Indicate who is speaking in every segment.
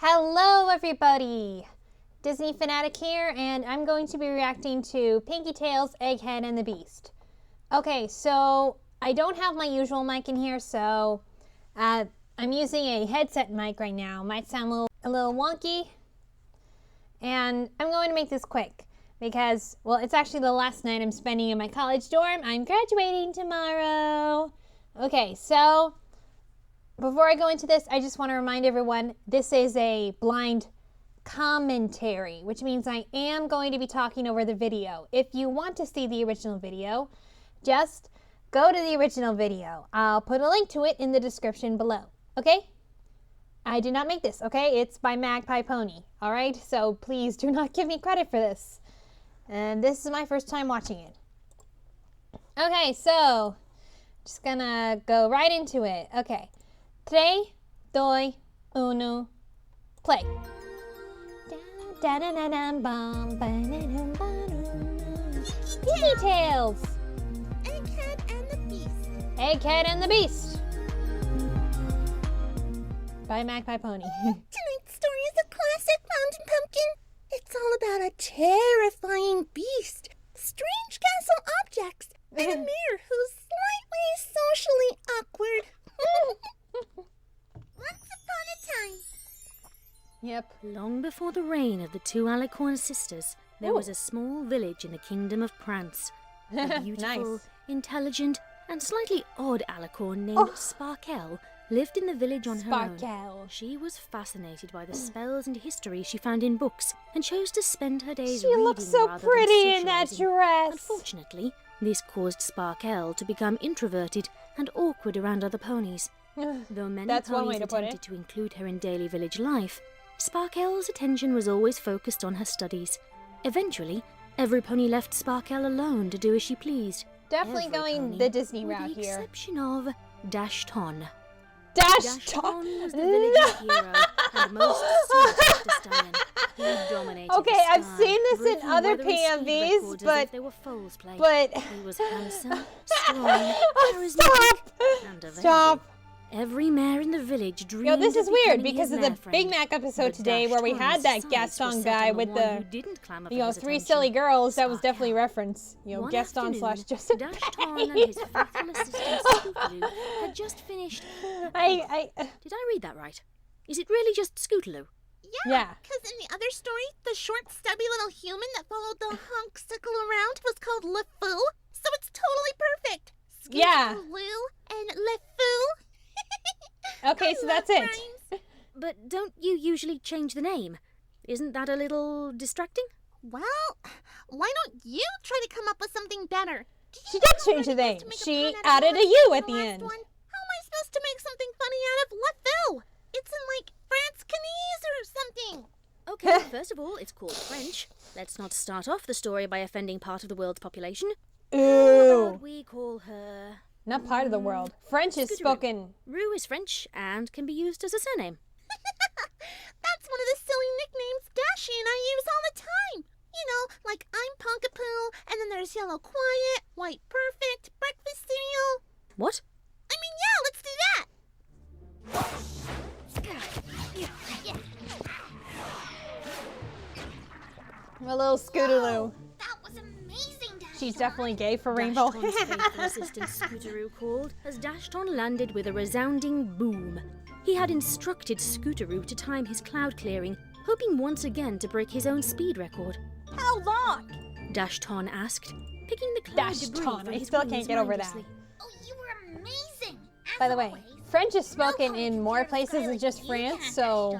Speaker 1: Hello everybody! Disney Fanatic here, and I'm going to be reacting to Pinkie Tail's Egghead and the Beast. Okay, so I don't have my usual mic in here, so I'm using a headset mic right now. Might sound a little wonky, and I'm going to make this quick because, well, it's actually the last night I'm spending in my college dorm. I'm graduating tomorrow. Okay, so before I go into this, I just want to remind everyone this is a blind commentary, which means I am going to be talking over the video. If you want to see the original video, just go to the original video. I'll put a link to it in the description below, okay? I did not make this, okay? It's by Magpie Pony, all right? So please do not give me credit for this. And this is my first time watching it. Okay, so just gonna go right into it. Okay. 3, 2, 1, play. Pinkie Tails!
Speaker 2: Egghead and the Beast.
Speaker 1: Egghead and the Beast! By Magpie Pony.
Speaker 2: Tonight's story is a classic, Fountain Pumpkin. It's all about a terrifying beast, strange castle objects, and a mayor who's slightly socially awkward. Once upon a time.
Speaker 1: Yep.
Speaker 3: Long before the reign of the two Alicorn sisters, there was a small village in the kingdom of Prance. A beautiful,
Speaker 1: Nice.
Speaker 3: intelligent, and slightly odd Alicorn named Sparkle lived in the village on her own.
Speaker 1: Sparkle.
Speaker 3: She was fascinated by the spells and history she found in books and chose to spend her days
Speaker 1: She
Speaker 3: reading
Speaker 1: looks so
Speaker 3: rather
Speaker 1: pretty
Speaker 3: than
Speaker 1: in that
Speaker 3: socializing.
Speaker 1: dress.
Speaker 3: Unfortunately, this caused Sparkle to become introverted and awkward around other ponies. Though many
Speaker 1: That's one
Speaker 3: ponies
Speaker 1: way to put
Speaker 3: attempted
Speaker 1: it.
Speaker 3: to include her in daily village life, Sparkle's attention was always focused on her studies. Eventually, every pony left Sparkle alone to do as she pleased.
Speaker 1: Definitely
Speaker 3: Every
Speaker 1: going
Speaker 3: pony,
Speaker 1: the Disney
Speaker 3: with
Speaker 1: route
Speaker 3: the
Speaker 1: here.
Speaker 3: exception of Dashton.
Speaker 1: Dashton
Speaker 3: was the village's hero and most sought-after stallion. He dominated
Speaker 1: Okay,
Speaker 3: the
Speaker 1: I've
Speaker 3: sky,
Speaker 1: seen this in
Speaker 3: breaking
Speaker 1: other
Speaker 3: weather and speed
Speaker 1: PMVs,
Speaker 3: records as
Speaker 1: but
Speaker 3: if they were foal's play.
Speaker 1: but
Speaker 3: He was handsome, strong, charismatic,
Speaker 1: stop!
Speaker 3: and available.
Speaker 1: Stop!
Speaker 3: Every mare in the village dreamed
Speaker 1: Yo, this
Speaker 3: of
Speaker 1: is weird
Speaker 3: becoming
Speaker 1: because
Speaker 3: his
Speaker 1: of the
Speaker 3: mare friend.
Speaker 1: Big Mac episode
Speaker 3: But
Speaker 1: today where we
Speaker 3: Dashton's
Speaker 1: had that
Speaker 3: sights were
Speaker 1: Gaston
Speaker 3: set
Speaker 1: guy
Speaker 3: on
Speaker 1: with
Speaker 3: one who
Speaker 1: the,
Speaker 3: didn't clamor for
Speaker 1: you know,
Speaker 3: his
Speaker 1: 3
Speaker 3: attention.
Speaker 1: silly girls. That was
Speaker 3: Sparkle.
Speaker 1: definitely reference. You know,
Speaker 3: One
Speaker 1: Gaston
Speaker 3: afternoon,
Speaker 1: / Justin.
Speaker 3: Dashton and his faithful assistant Scootaloo had just finished.
Speaker 1: Did
Speaker 3: Did I read that right? Is it really just Scootaloo?
Speaker 1: Yeah.
Speaker 2: Because in the other story, the short, stubby little human that followed the hunksicle around was called LeFou, so it's totally perfect.
Speaker 1: Yeah.
Speaker 2: Scootaloo and LeFou.
Speaker 1: Okay, so that's it.
Speaker 3: But don't you usually change the name? Isn't that a little distracting?
Speaker 2: Well, why don't you try to come up with something better?
Speaker 1: She did change the name. She added a U at the end.
Speaker 2: How am I supposed to make something funny out of LeFou? It's in like France-Canese or something.
Speaker 3: Okay, first of all, it's called French. Let's not start off the story by offending part of the world's population.
Speaker 1: Ooh.
Speaker 3: We call her...
Speaker 1: Not part of the world. French is
Speaker 3: Scootaloo.
Speaker 1: spoken.
Speaker 3: Rue is French and can be used as a surname.
Speaker 2: That's one of the silly nicknames Dashy and I use all the time. You know, like I'm Punkapoo, and then there's Yellow Quiet, White Perfect, Breakfast Cereal.
Speaker 3: What?
Speaker 2: I mean, yeah, let's do that.
Speaker 1: A little Scootaloo.
Speaker 2: That was amazing, Dashy.
Speaker 1: She's definitely gay for Rainbow.
Speaker 3: Dashton's faithful assistant Scootaloo called as Dashton landed with a resounding boom. He had instructed Scootaloo to time his cloud clearing, hoping once again to break his own speed record.
Speaker 2: How long?
Speaker 3: Dashton asked, picking the cloud debris
Speaker 1: Dashton.
Speaker 3: from
Speaker 1: I
Speaker 3: his
Speaker 1: still
Speaker 3: wings
Speaker 1: can't get over that.
Speaker 3: mindlessly.
Speaker 2: Oh, you were amazing.
Speaker 1: By the way, French is spoken in more places than just France, so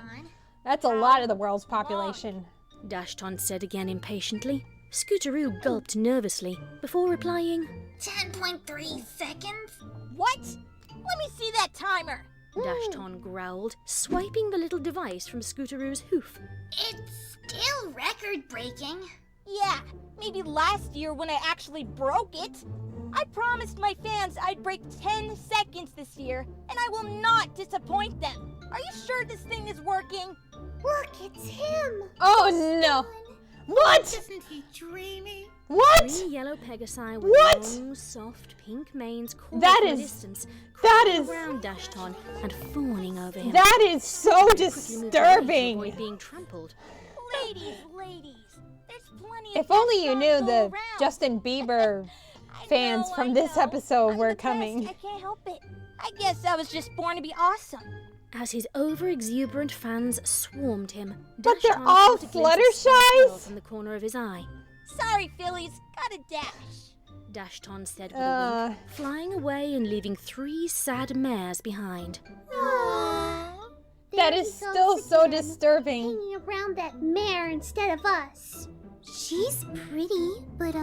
Speaker 1: that's a lot of the world's population.
Speaker 3: Dashton said again impatiently. Scootaloo gulped nervously before replying,
Speaker 2: 10.3 seconds? What? Let me see that timer.
Speaker 3: Dashton growled, swiping the little device from Scootaloo's hoof.
Speaker 2: It's still record-breaking. Yeah, maybe last year when I actually broke it. I promised my fans I'd break 10 seconds this year, and I will not disappoint them. Are you sure this thing is working? Look, it's him.
Speaker 1: Oh no! What?
Speaker 2: Isn't he dreamy?
Speaker 1: What?
Speaker 3: 3 yellow pegasi with
Speaker 1: What?
Speaker 3: long, soft pink manes caught
Speaker 1: That
Speaker 3: in the
Speaker 1: is-
Speaker 3: distance,
Speaker 1: that
Speaker 3: crawling
Speaker 1: is-
Speaker 3: around Dashton and fawning over him.
Speaker 1: That is so
Speaker 3: Quickly moved away to
Speaker 1: disturbing.
Speaker 3: avoid being trampled.
Speaker 2: Ladies, there's plenty of
Speaker 1: If only you
Speaker 2: Dashton
Speaker 1: knew
Speaker 2: to go
Speaker 1: the
Speaker 2: around.
Speaker 1: Justin Bieber
Speaker 2: I
Speaker 1: fans
Speaker 2: know,
Speaker 1: from
Speaker 2: I
Speaker 1: this
Speaker 2: know.
Speaker 1: episode
Speaker 2: I'm
Speaker 1: were
Speaker 2: the best.
Speaker 1: coming.
Speaker 2: I can't help it. I guess I was just born to be awesome.
Speaker 3: As his over-exuberant fans swarmed him,
Speaker 1: But they're
Speaker 3: Dashton
Speaker 1: all
Speaker 3: caught a glimpse of Sparkle
Speaker 1: Fluttershy's?
Speaker 3: from the corner of his eye.
Speaker 2: Sorry, Phillies. Gotta dash.
Speaker 3: Dashton said with a wink, flying away and leaving 3 sad mares behind.
Speaker 1: That is still so disturbing.
Speaker 4: Hanging around that mare instead of us. She's pretty, but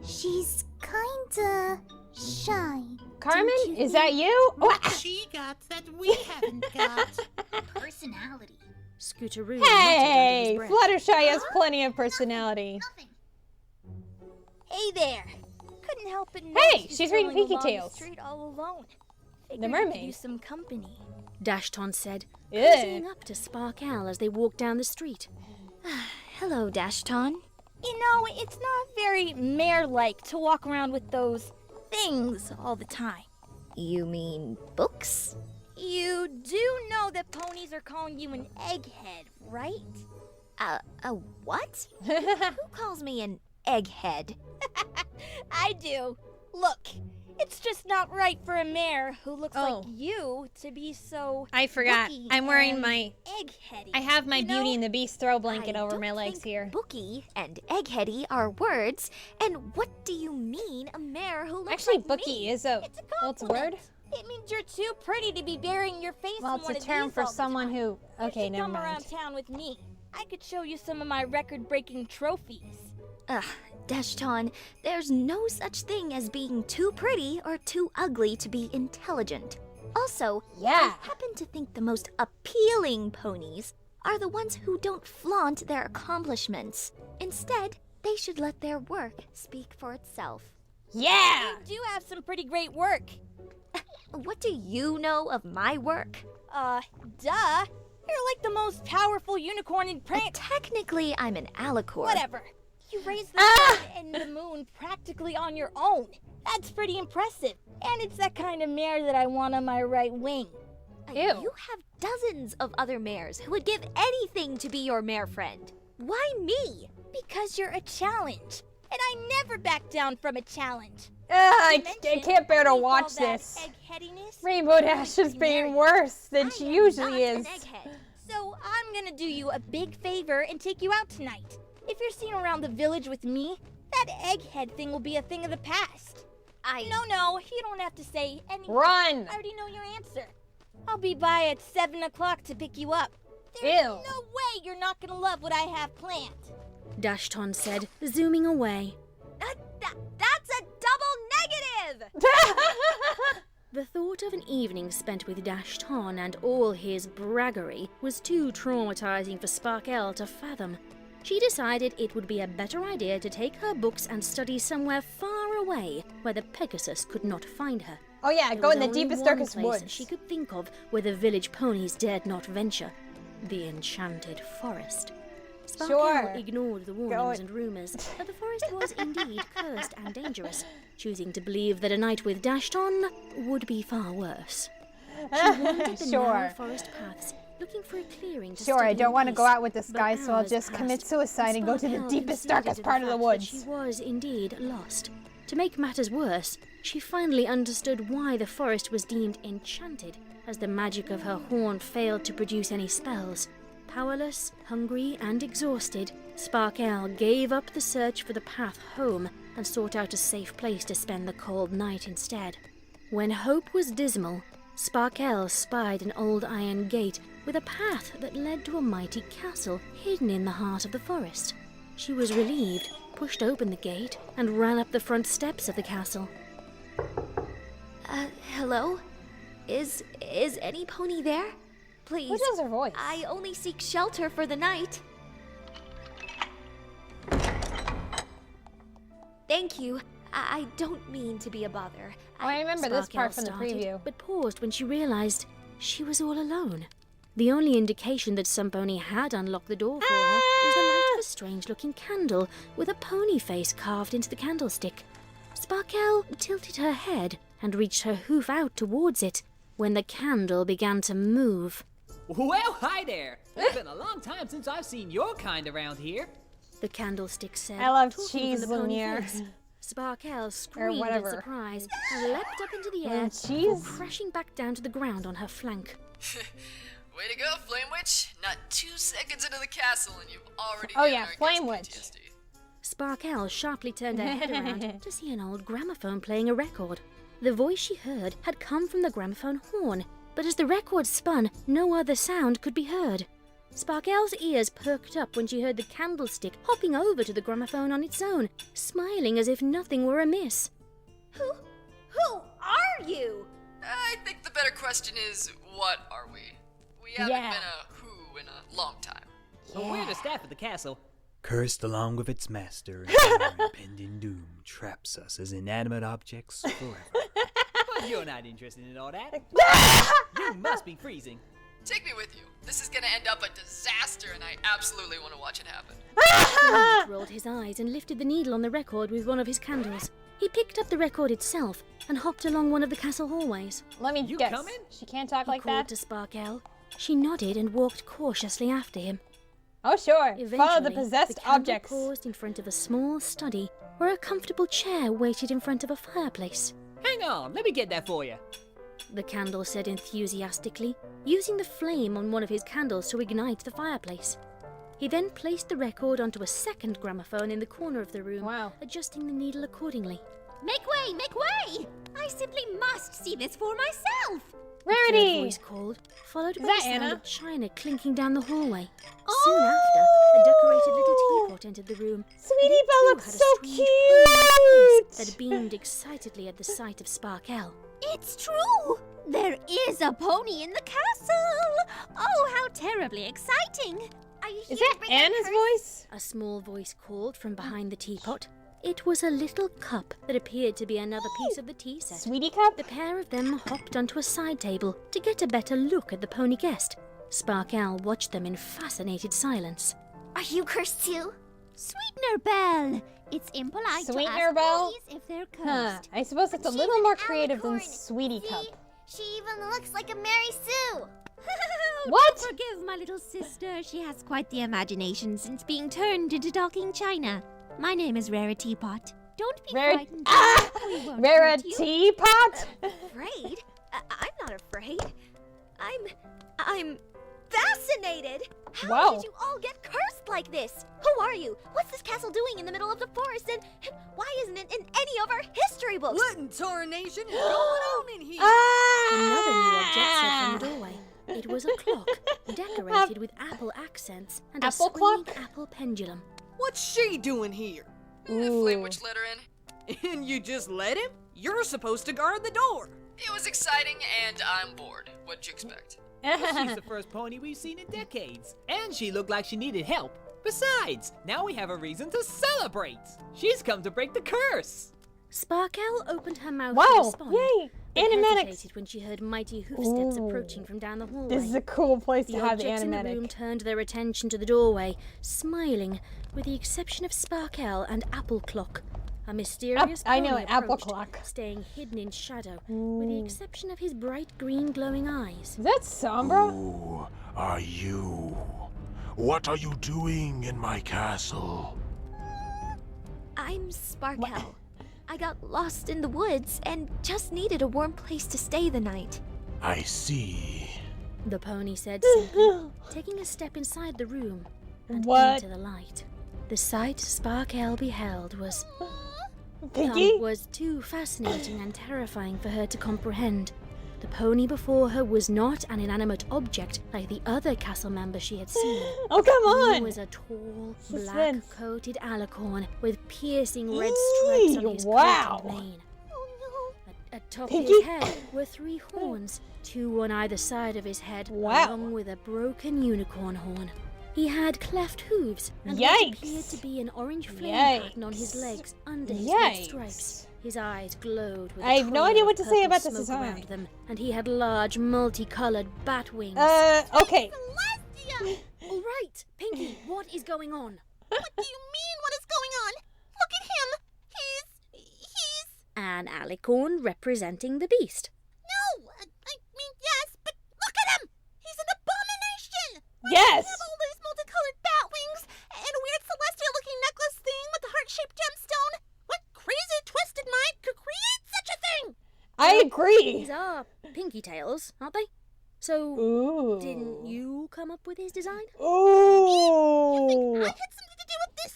Speaker 4: she's kinda shy.
Speaker 1: Carmen,
Speaker 4: Don't you
Speaker 1: is
Speaker 4: think?
Speaker 1: that you? Oh,
Speaker 5: She got that we haven't got.
Speaker 4: Personality.
Speaker 3: Scooteroo
Speaker 1: hey,
Speaker 3: muttered under his breath.
Speaker 1: Fluttershy has plenty of personality.
Speaker 4: Nothing.
Speaker 2: Hey there. Couldn't help but notice
Speaker 1: Hey,
Speaker 2: you
Speaker 1: she's reading
Speaker 2: strolling
Speaker 1: Pinkie
Speaker 2: along the
Speaker 1: Tales.
Speaker 2: street all alone. Figured
Speaker 1: The
Speaker 2: I could
Speaker 1: mermaid.
Speaker 2: use some company.
Speaker 3: Dashton said,
Speaker 1: Ugh.
Speaker 3: cozying up to Sparkle as they walked down the street.
Speaker 2: Hello, Dashton. You know, it's not very mare-like to walk around with those things all the time.
Speaker 6: You mean books?
Speaker 2: You do know that ponies are calling you an egghead, right?
Speaker 6: A what? Who calls me an egghead?
Speaker 2: I do. Look, it's just not right for a mare who looks
Speaker 1: Oh.
Speaker 2: like you to be so
Speaker 1: I forgot.
Speaker 2: booky
Speaker 1: I'm wearing
Speaker 2: and
Speaker 1: my...
Speaker 2: eggheady.
Speaker 1: I have my
Speaker 2: you know?
Speaker 1: Beauty and the Beast throw blanket
Speaker 6: I
Speaker 1: over
Speaker 6: don't
Speaker 1: my legs
Speaker 6: think
Speaker 1: here.
Speaker 6: Bookie and eggheady are words. And what do you mean, a mare who looks
Speaker 1: Actually,
Speaker 6: like
Speaker 1: bookie
Speaker 6: me?
Speaker 1: is a...
Speaker 2: It's a
Speaker 1: Oh, it's a
Speaker 2: compliment.
Speaker 1: word?
Speaker 2: It means you're too pretty to be burying your face
Speaker 1: Well,
Speaker 2: in
Speaker 1: it's
Speaker 2: one
Speaker 1: a
Speaker 2: of
Speaker 1: term
Speaker 2: these
Speaker 1: for
Speaker 2: all the
Speaker 1: someone
Speaker 2: time.
Speaker 1: who...
Speaker 2: You
Speaker 1: Okay,
Speaker 2: should
Speaker 1: never
Speaker 2: come
Speaker 1: mind.
Speaker 2: around town with me. I could show you some of my record-breaking trophies.
Speaker 6: Ugh, Dashton, there's no such thing as being too pretty or too ugly to be intelligent. Also,
Speaker 1: Yeah.
Speaker 6: I happen to think the most appealing ponies are the ones who don't flaunt their accomplishments. Instead, they should let their work speak for itself.
Speaker 1: Yeah!
Speaker 2: You do have some pretty great work.
Speaker 6: What do you know of my work?
Speaker 2: Duh. You're like the most powerful unicorn in print.
Speaker 6: Technically, I'm an alicorn.
Speaker 2: Whatever. You raised the sun and the moon practically on your own. That's pretty impressive. And it's that kind of mare that I want on my right wing.
Speaker 1: Ew.
Speaker 6: You have dozens of other mares who would give anything to be your mare friend. Why me?
Speaker 2: Because you're a challenge. And I never back down from a challenge.
Speaker 1: I
Speaker 2: Mention,
Speaker 1: can't bear to
Speaker 2: underneath all
Speaker 1: watch
Speaker 2: that
Speaker 1: this.
Speaker 2: Eggheadiness,
Speaker 1: Rainbow Dash is being worse than she usually
Speaker 6: I am
Speaker 1: is.
Speaker 6: not an egghead.
Speaker 2: So I'm gonna do you a big favor and take you out tonight. If you're seen around the village with me, that egghead thing will be a thing of the past. No, you don't have to say anything.
Speaker 1: Run!
Speaker 2: I already know your answer. I'll be by at 7 o'clock to pick you up. There's
Speaker 1: Ew.
Speaker 2: no way you're not gonna love what I have planned.
Speaker 3: Dashton said, zooming away.
Speaker 6: That's a double negative!
Speaker 3: The thought of an evening spent with Dashton and all his braggery was too traumatizing for Sparkle to fathom. She decided it would be a better idea to take her books and study somewhere far away where the Pegasus could not find her.
Speaker 1: Oh yeah,
Speaker 3: There
Speaker 1: go
Speaker 3: was
Speaker 1: in the
Speaker 3: only
Speaker 1: deepest,
Speaker 3: one
Speaker 1: darkest
Speaker 3: place
Speaker 1: woods.
Speaker 3: she could think of where the village ponies dared not venture. The enchanted forest. Sparkle
Speaker 1: Sure.
Speaker 3: ignored the warnings and rumors that the forest was indeed cursed and dangerous, choosing to believe that a night with Dashton would be far worse. She wandered the narrow
Speaker 1: Sure.
Speaker 3: forest paths, looking for a clearing to
Speaker 1: Sure, I
Speaker 3: study
Speaker 1: don't
Speaker 3: in
Speaker 1: want to go
Speaker 3: peace.
Speaker 1: out with this
Speaker 3: But
Speaker 1: guy, so I'll
Speaker 3: hours
Speaker 1: just commit
Speaker 3: passed,
Speaker 1: suicide and go to the
Speaker 3: Sparkle
Speaker 1: deepest,
Speaker 3: conceded
Speaker 1: darkest
Speaker 3: to
Speaker 1: part of the
Speaker 3: fact that
Speaker 1: woods.
Speaker 3: She was indeed lost. To make matters worse, she finally understood why the forest was deemed enchanted, as the magic of her horn failed to produce any spells. Powerless, hungry, and exhausted, Sparkle gave up the search for the path home and sought out a safe place to spend the cold night instead. When hope was dismal, Sparkle spied an old iron gate with a path that led to a mighty castle hidden in the heart of the forest. She was relieved, pushed open the gate, and ran up the front steps of the castle.
Speaker 6: Hello? Is any pony there? Please.
Speaker 1: Who does her voice?
Speaker 6: I only seek shelter for the night. Thank you. I don't mean to be a bother.
Speaker 1: Oh, I remember this
Speaker 3: Sparkle
Speaker 1: part from the
Speaker 3: started,
Speaker 1: preview.
Speaker 3: but paused when she realized she was all alone. The only indication that some pony had unlocked the door for her was the light of a strange-looking candle with a pony face carved into the candlestick. Sparkle tilted her head and reached her hoof out towards it when the candle began to move.
Speaker 7: Well, hi there. It's been a long time since I've seen your kind around here.
Speaker 3: The candlestick said,
Speaker 1: I love
Speaker 3: talking
Speaker 1: cheese
Speaker 3: from the pony
Speaker 1: Lumiere.
Speaker 3: face. Sparkle screamed in
Speaker 1: whatever.
Speaker 3: surprise and leapt up into the air before
Speaker 1: cheese?
Speaker 3: crashing back down to the ground on her flank.
Speaker 8: Way to go, Flame Witch. Not 2 seconds into the castle and you've already
Speaker 1: Oh
Speaker 8: given
Speaker 1: yeah,
Speaker 8: our guest
Speaker 1: Flame Witch.
Speaker 8: PTSD.
Speaker 3: Sparkle sharply turned her head around to see an old gramophone playing a record. The voice she heard had come from the gramophone horn, but as the record spun, no other sound could be heard. Sparkle's ears perked up when she heard the candlestick hopping over to the gramophone on its own, smiling as if nothing were amiss.
Speaker 6: Who are you?
Speaker 8: I think the better question is, what are we? We haven't
Speaker 1: Yeah.
Speaker 8: been a who in a long time.
Speaker 7: Well, we're the staff of the castle.
Speaker 9: Cursed along with its master, and our impending doom traps us as inanimate objects forever.
Speaker 7: But you're not interested in all that. You must be freezing.
Speaker 8: Take me with you. This is gonna end up a disaster and I absolutely want to watch it happen.
Speaker 3: Sparkle rolled his eyes and lifted the needle on the record with one of his candles. He picked up the record itself and hopped along one of the castle hallways.
Speaker 1: Let me
Speaker 7: You
Speaker 1: guess.
Speaker 7: coming?
Speaker 1: She can't talk
Speaker 3: He
Speaker 1: like
Speaker 3: called
Speaker 1: that?
Speaker 3: to Sparkle. She nodded and walked cautiously after him.
Speaker 1: Oh sure.
Speaker 3: Eventually,
Speaker 1: Follow the possessed
Speaker 3: the candle
Speaker 1: objects.
Speaker 3: paused in front of a small study where a comfortable chair waited in front of a fireplace.
Speaker 7: Hang on, let me get that for you.
Speaker 3: The candle said enthusiastically, using the flame on one of his candles to ignite the fireplace. He then placed the record onto a second gramophone in the corner of the room,
Speaker 1: Wow.
Speaker 3: adjusting the needle accordingly.
Speaker 2: Make way! Make way! I simply must see this for myself!
Speaker 3: A third
Speaker 1: Rarity!
Speaker 3: voice called, followed by
Speaker 1: that
Speaker 3: the sound
Speaker 1: Anna?
Speaker 3: of china clinking down the hallway. Soon after, a decorated little teapot entered the room.
Speaker 1: Sweetie
Speaker 3: and it
Speaker 1: Belle
Speaker 3: too
Speaker 1: looks
Speaker 3: had a
Speaker 1: so
Speaker 3: strange pony face
Speaker 1: cute!
Speaker 3: that beamed excitedly at the sight of Sparkle.
Speaker 2: It's true! There is a pony in the castle! Oh, how terribly exciting! Are you
Speaker 1: Is
Speaker 2: here
Speaker 1: that
Speaker 2: to bring a
Speaker 1: Anna's
Speaker 2: curse?
Speaker 1: voice?
Speaker 3: A small voice called from behind the teapot. It was a little cup that appeared to be another piece of the tea set.
Speaker 1: Sweetie cup?
Speaker 3: The pair of them hopped onto a side table to get a better look at the pony guest. Sparkle watched them in fascinated silence.
Speaker 4: Are you cursed too?
Speaker 2: Sweetener Belle! It's impolite to
Speaker 1: Sweetener
Speaker 2: ask
Speaker 1: Belle?
Speaker 2: ponies if they're
Speaker 1: Huh.
Speaker 2: cursed.
Speaker 1: I suppose it's a
Speaker 4: She's
Speaker 1: little
Speaker 4: an
Speaker 1: more creative than
Speaker 4: alicorn.
Speaker 1: Sweetie
Speaker 4: See?
Speaker 1: Cup.
Speaker 4: She even looks like a Mary Sue.
Speaker 1: What?
Speaker 2: Forgive my little sister. She has quite the imagination since being turned into talking china. My name is Rarity Pot. Don't be frightened.
Speaker 1: Ah!
Speaker 2: We won't
Speaker 1: Rare
Speaker 2: hurt you.
Speaker 1: teapot?
Speaker 6: Afraid? I'm not afraid. I'm fascinated. How
Speaker 1: Wow.
Speaker 6: did you all get cursed like this? Who are you? What's this castle doing in the middle of the forest? And why isn't it in any of our history books?
Speaker 5: What in tarnation is going on in here?
Speaker 3: Another new object said
Speaker 1: Ah!
Speaker 3: from the doorway. It was a clock, decorated with apple accents and a
Speaker 1: Apple
Speaker 3: swinging
Speaker 1: clock?
Speaker 3: apple pendulum.
Speaker 5: What's she doing here?
Speaker 8: Flame
Speaker 1: Ooh.
Speaker 8: Witch let her in.
Speaker 5: And you just let him? You're supposed to guard the door.
Speaker 8: It was exciting and I'm bored. What'd you expect?
Speaker 7: She's the first pony we've seen in decades. And she looked like she needed help. Besides, now we have a reason to celebrate. She's come to break the curse.
Speaker 3: Sparkle opened her mouth to
Speaker 1: Wow!
Speaker 3: respond,
Speaker 1: Yay!
Speaker 3: but
Speaker 1: Animatics!
Speaker 3: hesitated when she heard mighty hoofsteps
Speaker 1: Ooh.
Speaker 3: approaching from down the hallway.
Speaker 1: This is a cool place
Speaker 3: The
Speaker 1: to have the
Speaker 3: objects in the room
Speaker 1: animatic.
Speaker 3: turned their attention to the doorway, smiling, with the exception of Sparkle and Apple Clock. A mysterious
Speaker 1: I know
Speaker 3: pony
Speaker 1: it, Apple
Speaker 3: approached,
Speaker 1: Clock.
Speaker 3: staying hidden in shadow, with the exception of his bright green glowing eyes.
Speaker 1: Is that Sombra?
Speaker 10: Who are you? What are you doing in my castle?
Speaker 6: I'm Sparkle. I got lost in the woods and just needed a warm place to stay the night.
Speaker 10: I see.
Speaker 3: The pony said simply, taking a step inside the room and
Speaker 1: What?
Speaker 3: into the light. The sight Sparkle beheld was
Speaker 1: Pinkie?
Speaker 3: was too fascinating and terrifying for her to comprehend. The pony before her was not an inanimate object like the other castle members she had seen.
Speaker 1: Oh, come
Speaker 3: He
Speaker 1: on!
Speaker 3: was a tall,
Speaker 1: Suspense.
Speaker 3: black-coated alicorn with piercing red stripes on his
Speaker 1: Wow.
Speaker 3: coat and mane. Atop
Speaker 1: Pinkie?
Speaker 3: his head were 3 horns, 2 on either side of his head,
Speaker 1: Wow.
Speaker 3: along with a broken unicorn horn. He had cleft hooves and what
Speaker 1: Yikes.
Speaker 3: appeared to be an orange flame pattern on his
Speaker 1: Yikes.
Speaker 3: legs under his red
Speaker 1: Yikes.
Speaker 3: stripes. His eyes glowed with
Speaker 1: I
Speaker 3: a
Speaker 1: have no
Speaker 3: trail
Speaker 1: idea
Speaker 3: of
Speaker 1: what to say
Speaker 3: purple
Speaker 1: about this
Speaker 3: smoke
Speaker 1: design.
Speaker 3: around them, and he had large, multicolored bat wings.
Speaker 1: Okay.
Speaker 3: All right, Pinkie, what is going on?
Speaker 2: What do you mean, what is going on? Look at him! He's...
Speaker 3: An alicorn representing the beast.
Speaker 2: No! I mean, yes, but look at him! He's an abomination!
Speaker 1: Yes!
Speaker 2: He has all these multicolored bat wings and a weird celestial-looking necklace thing with the heart-shaped gemstone. What crazy, twisted mind could create such a thing?
Speaker 1: I agree.
Speaker 3: These are Pinkie Tails, aren't they? So,
Speaker 1: Ooh.
Speaker 3: didn't you come up with his design?
Speaker 1: Ooh.
Speaker 2: I had something to do with this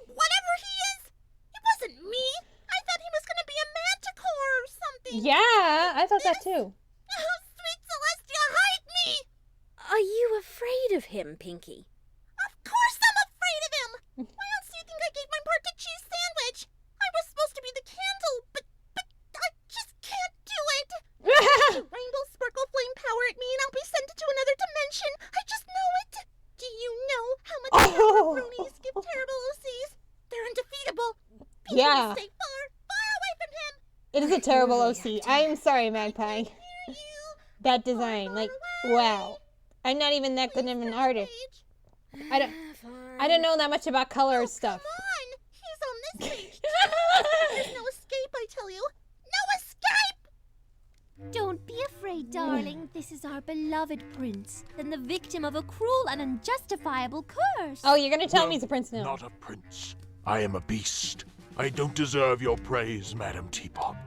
Speaker 2: whatever he is? It wasn't me. I thought he was going to be a manticore or something.
Speaker 1: Yeah, I thought that too.
Speaker 2: Oh, sweet Celestia, hide me!
Speaker 3: Are you afraid of him, Pinkie?
Speaker 2: Of course I'm afraid of him! Why else do you think I gave my part to Cheese Sandwich? I was supposed to be the candle, but I just can't do it. Rainbow sparkle flame power at me and I'll be sent into another dimension. I just know it. Do you know how much bronies give terrible OCs? They're undefeatable. Pinkie
Speaker 1: Yeah.
Speaker 2: will stay far, far away from him.
Speaker 1: It is a terrible
Speaker 3: really
Speaker 1: OC. I am sorry, Magpie.
Speaker 2: Hear you.
Speaker 1: That design, like, wow. I'm not even that good of an artist. I don't know that much about color stuff.
Speaker 2: Come on. He's on this page. There's no escape, I tell you. No escape!
Speaker 11: Don't be afraid, darling. This is our beloved prince, then the victim of a cruel and unjustifiable curse.
Speaker 1: Oh, you're gonna tell
Speaker 10: No,
Speaker 1: me he's a prince now.
Speaker 10: Not a prince. I am a beast. I don't deserve your praise, Madam Teapot.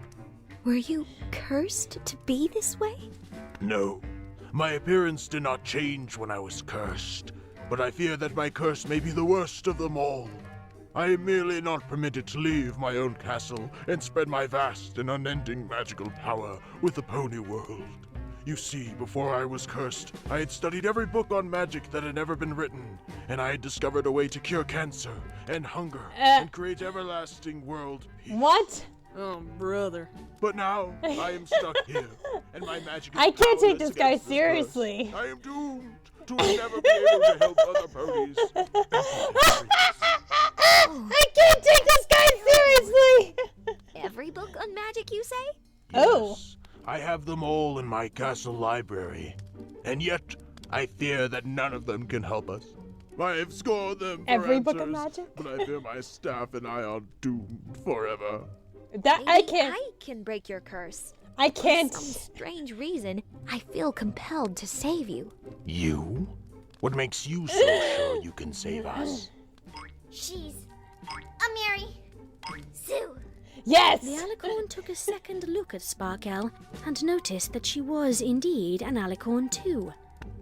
Speaker 6: Were you cursed to be this way?
Speaker 10: No. My appearance did not change when I was cursed, but I fear that my curse may be the worst of them all. I am merely not permitted to leave my own castle and spread my vast and unending magical power with the pony world. You see, before I was cursed, I had studied every book on magic that had ever been written, and I had discovered a way to cure cancer and hunger and create everlasting world peace.
Speaker 1: What?
Speaker 5: Oh, brother.
Speaker 10: But now, I am stuck here, and my magic is
Speaker 1: I can't take
Speaker 10: powerless
Speaker 1: this guy
Speaker 10: against curse.
Speaker 1: seriously.
Speaker 10: I am doomed to never be able to help other ponies.
Speaker 1: I can't take this guy seriously!
Speaker 6: Every book on magic, you say?
Speaker 1: Oh.
Speaker 10: Yes, I have them all in my castle library, and yet I fear that none of them can help us. I have scored them for
Speaker 1: Every
Speaker 10: answers,
Speaker 1: book of magic?
Speaker 10: but I fear my staff and I are doomed forever.
Speaker 1: That I
Speaker 6: Maybe
Speaker 1: can't.
Speaker 6: I can break your curse.
Speaker 1: I can't.
Speaker 6: For some strange reason, I feel compelled to save you.
Speaker 10: You? What makes you so sure you can save us?
Speaker 4: She's a Mary Sue.
Speaker 1: Yes.
Speaker 3: The alicorn took a second look at Sparkle and noticed that she was indeed an alicorn too.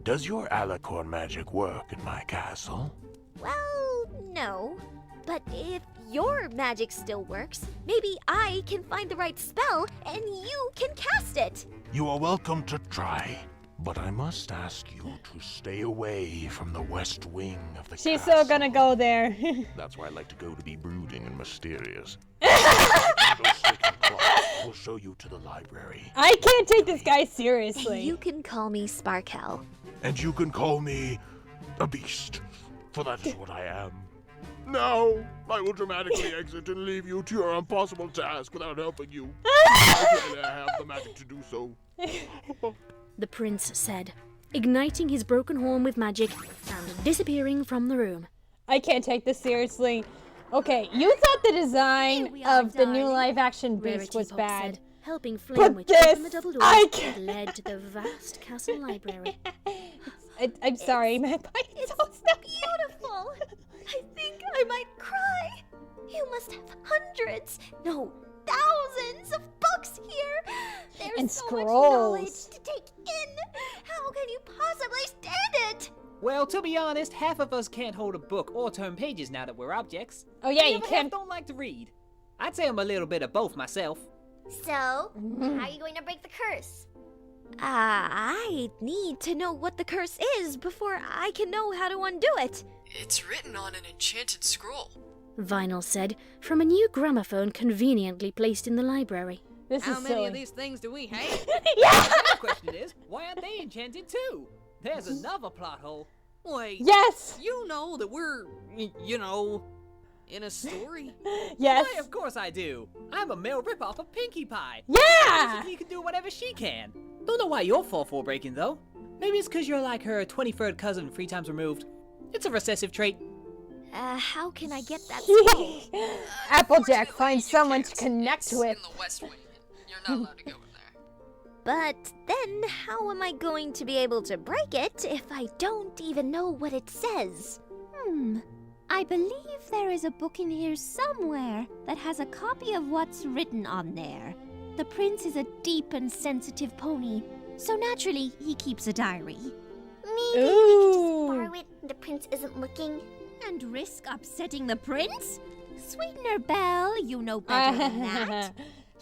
Speaker 10: Does your alicorn magic work in my castle?
Speaker 6: Well, no. But if your magic still works, maybe I can find the right spell and you can cast it.
Speaker 10: You are welcome to try, but I must ask you to stay away from the west wing of the
Speaker 1: She's
Speaker 10: castle.
Speaker 1: so gonna go there.
Speaker 10: That's where I like to go to be brooding and mysterious. Rainbow Stick and Claw will show you to the library.
Speaker 1: I can't take this guy seriously.
Speaker 6: You can call me Sparkle.
Speaker 10: And you can call me a beast, for that is what I am. Now, I will dramatically exit and leave you to your impossible task without helping you. I feel I have the magic to do so.
Speaker 3: The prince said, igniting his broken horn with magic and disappearing from the room.
Speaker 1: I can't take this seriously. Okay, you thought the design
Speaker 11: Here we are,
Speaker 1: of the new
Speaker 11: darling.
Speaker 1: live-action Beast
Speaker 3: Rarity
Speaker 1: was
Speaker 3: Pop
Speaker 1: bad.
Speaker 3: said, helping
Speaker 1: But
Speaker 3: Flamewitch open the
Speaker 1: this,
Speaker 3: double
Speaker 1: I
Speaker 3: doors
Speaker 1: can't-
Speaker 3: that led to the vast castle library.
Speaker 1: I'm sorry, Magpie.
Speaker 6: It's
Speaker 1: So stupid.
Speaker 6: beautiful. I think I might cry. You must have hundreds, no, thousands of books here. There's
Speaker 1: And
Speaker 6: so much knowledge
Speaker 1: scrolls.
Speaker 6: to take in. How can you possibly stand it?
Speaker 7: Well, to be honest, half of us can't hold a book or turn pages now that we're objects.
Speaker 1: Oh yeah,
Speaker 7: The
Speaker 1: you
Speaker 7: other half
Speaker 1: can't.
Speaker 7: don't like to read. I'd say I'm a little bit of both myself.
Speaker 4: So, how are you going to break the curse?
Speaker 6: I need to know what the curse is before I can know how to undo it.
Speaker 8: It's written on an enchanted scroll.
Speaker 3: Vinyl said, from a new gramophone conveniently placed in the library.
Speaker 1: This
Speaker 5: How
Speaker 1: is
Speaker 5: many
Speaker 1: silly.
Speaker 5: of these things do we have?
Speaker 7: The question is, why aren't they enchanted too? There's another plot hole.
Speaker 5: Wait.
Speaker 1: Yes.
Speaker 5: You know that we're, you know, in a story?
Speaker 1: Yes.
Speaker 7: Why, of course I do. I'm a male ripoff of Pinkie Pie.
Speaker 1: Yeah.
Speaker 7: Basically, can do whatever she can. Don't know why you'll fall for breaking, though. Maybe it's because you're like her 23rd cousin 3 times removed. It's a recessive trait.
Speaker 6: How can I get that scroll?
Speaker 1: Applejack finds
Speaker 8: You
Speaker 1: someone to
Speaker 8: can't.
Speaker 1: connect
Speaker 8: It's
Speaker 1: with.
Speaker 8: in the West Wing. You're not allowed to go in there.
Speaker 6: But then, how am I going to be able to break it if I don't even know what it says?
Speaker 11: I believe there is a book in here somewhere that has a copy of what's written on there. The prince is a deep and sensitive pony, so naturally he keeps a diary.
Speaker 4: Maybe we could just borrow it when the prince isn't looking.
Speaker 11: And risk upsetting the prince? Sweetener Belle, you know better than that.